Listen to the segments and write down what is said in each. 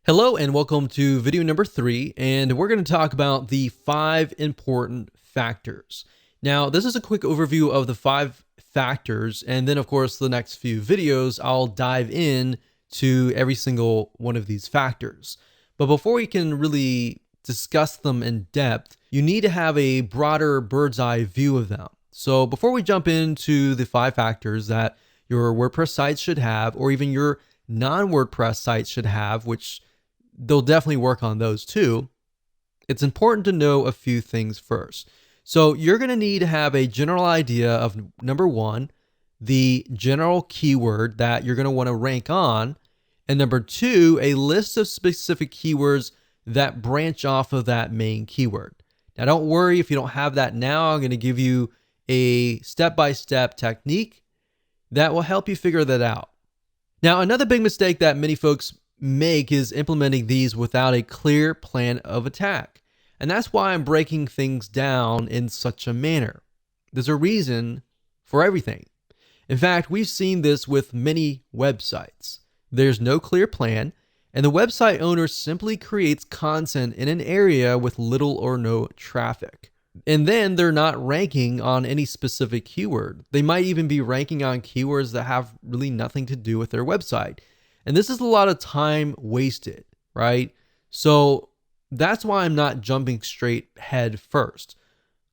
Hello and welcome to video number 3, and we're going to talk about the 5 important factors. Now, this is a quick overview of the 5 factors, and then of course the next few videos I'll dive in to every single one of these factors. But before we can really discuss them in depth, you need to have a broader bird's eye view of them. So before we jump into the 5 factors that your WordPress site should have, or even your non-WordPress sites should have, which they'll definitely work on those too, it's important to know a few things first. So you're going to need to have a general idea of, number 1, the general keyword that you're going to want to rank on, and number 2, a list of specific keywords that branch off of that main keyword. Now don't worry if you don't have that now. I'm going to give you a step-by-step technique that will help you figure that out. Now, another big mistake that many folks make is implementing these without a clear plan of attack. And that's why I'm breaking things down in such a manner. There's a reason for everything. In fact, we've seen this with many websites. There's no clear plan, and the website owner simply creates content in an area with little or no traffic. And then they're not ranking on any specific keyword. They might even be ranking on keywords that have really nothing to do with their website. And this is a lot of time wasted, right? So that's why I'm not jumping straight head first.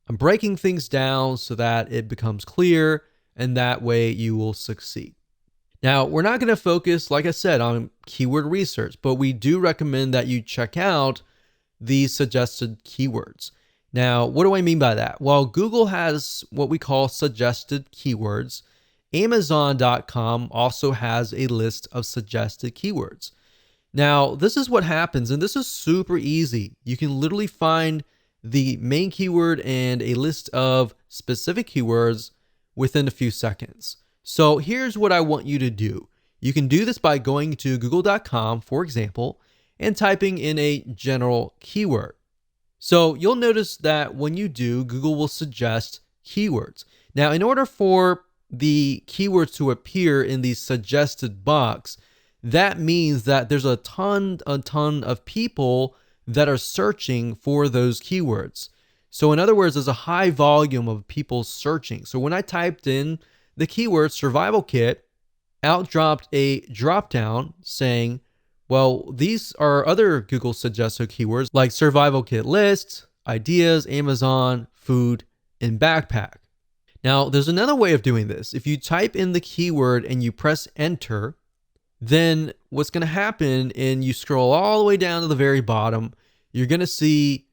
I'm breaking things down so that it becomes clear, and that way you will succeed. Now, we're not going to focus, like I said, on keyword research, but we do recommend that you check out these suggested keywords. Now, what do I mean by that? Well, Google has what we call suggested keywords. Amazon.com also has a list of suggested keywords. Now, this is what happens, and this is super easy. You can literally find the main keyword and a list of specific keywords within a few seconds. So here's what I want you to do. You can do this by going to google.com, for example, and typing in a general keyword. So you'll notice that when you do, Google will suggest keywords. Now, in order for the keywords to appear in the suggested box, that means that there's a ton of people that are searching for those keywords. So in other words, there's a high volume of people searching. So when I typed in the keyword survival kit, out dropped a drop down saying, well, these are other Google suggested keywords like survival kit lists, ideas, Amazon, food, and backpack. Now, there's another way of doing this. If you type in the keyword and you press enter, then what's going to happen, and you scroll all the way down to the very bottom, you're going to see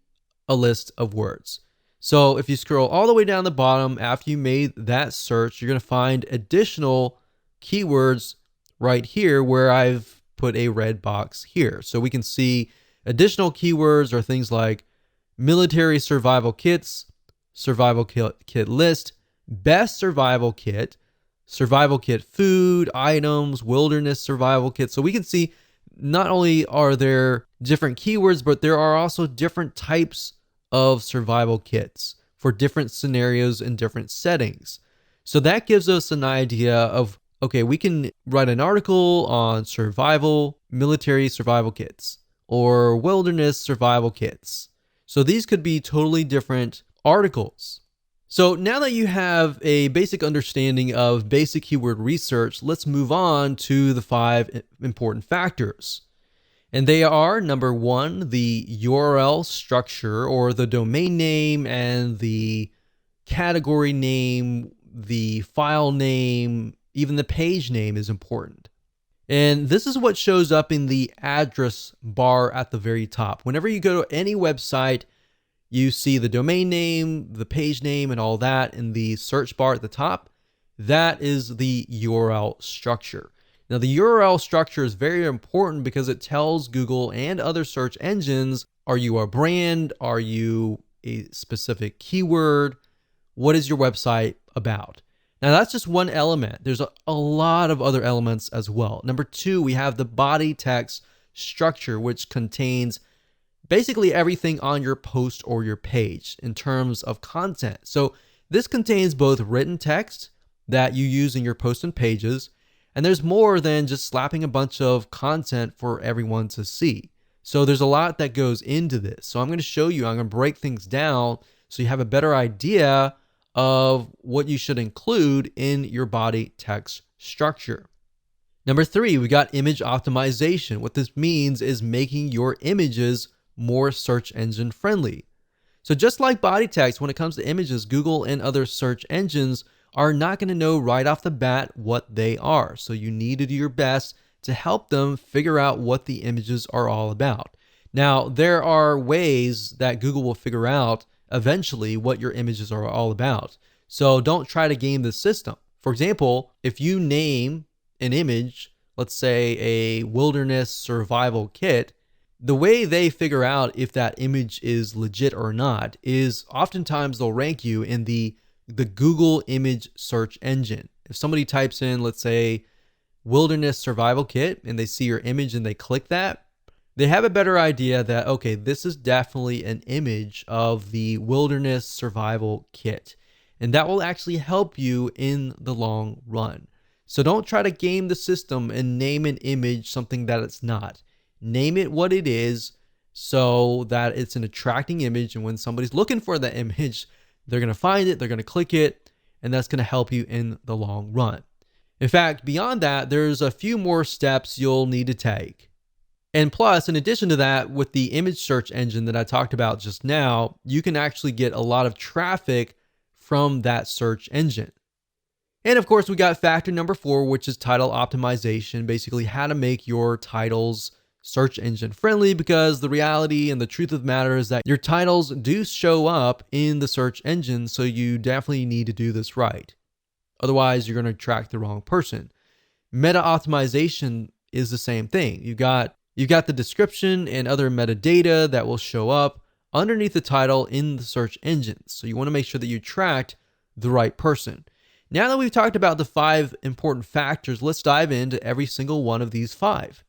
a list of words. So if you scroll all the way down the bottom after you made that search, you're going to find additional keywords right here where I've put a red box here. So we can see additional keywords are things like military survival kits, survival kit list, best survival kit food, items, wilderness survival kit. So we can see not only are there different keywords, but there are also different types of survival kits for different scenarios and different settings. So that gives us an idea of, okay, we can write an article on survival, military survival kits, or wilderness survival kits. So these could be totally different articles. So now that you have a basic understanding of basic keyword research, let's move on to the 5 important factors. And they are, number 1, the URL structure, or the domain name and the category name, the file name, even the page name is important. And this is what shows up in the address bar at the very top. Whenever you go to any website, you see the domain name, the page name, and all that in the search bar at the top. That is the URL structure. Now, the URL structure is very important because it tells Google and other search engines, are you a brand? Are you a specific keyword? What is your website about? Now, that's just one element. There's a lot of other elements as well. Number 2, we have the body text structure, which contains basically everything on your post or your page in terms of content. So this contains both written text that you use in your posts and pages, And there's more than just slapping a bunch of content for everyone to see. So there's a lot that goes into this. So I'm going to show you, I'm going to break things down so you have a better idea of what you should include in your body text structure. Number 3, we got image optimization. What this means is making your images more search engine friendly. So just like body text, when it comes to images, Google and other search engines are not going to know right off the bat what they are. So you need to do your best to help them figure out what the images are all about. Now, there are ways that Google will figure out eventually what your images are all about. So don't try to game the system. For example, if you name an image, let's say a wilderness survival kit, the way they figure out if that image is legit or not is oftentimes they'll rank you in the Google image search engine. If somebody types in, let's say, wilderness survival kit, and they see your image and they click that, they have a better idea that, okay, this is definitely an image of the wilderness survival kit. And that will actually help you in the long run. So don't try to game the system and name an image something that it's not. Name it what it is so that it's an attracting image. And when somebody's looking for that image, they're going to find it, they're going to click it, and that's going to help you in the long run. In fact, beyond that, there's a few more steps you'll need to take. And plus, in addition to that, with the image search engine that I talked about just now, you can actually get a lot of traffic from that search engine. And of course, we got factor number 4, which is title optimization, basically how to make your titles search engine friendly, because the reality and the truth of the matter is that your titles do show up in the search engine, so you definitely need to do this right. Otherwise, you're going to attract the wrong person. Meta optimization is the same thing. You've got the description and other metadata that will show up underneath the title in the search engines. So you want to make sure that you attract the right person. Now that we've talked about the 5 important factors, let's dive into every single one of these 5.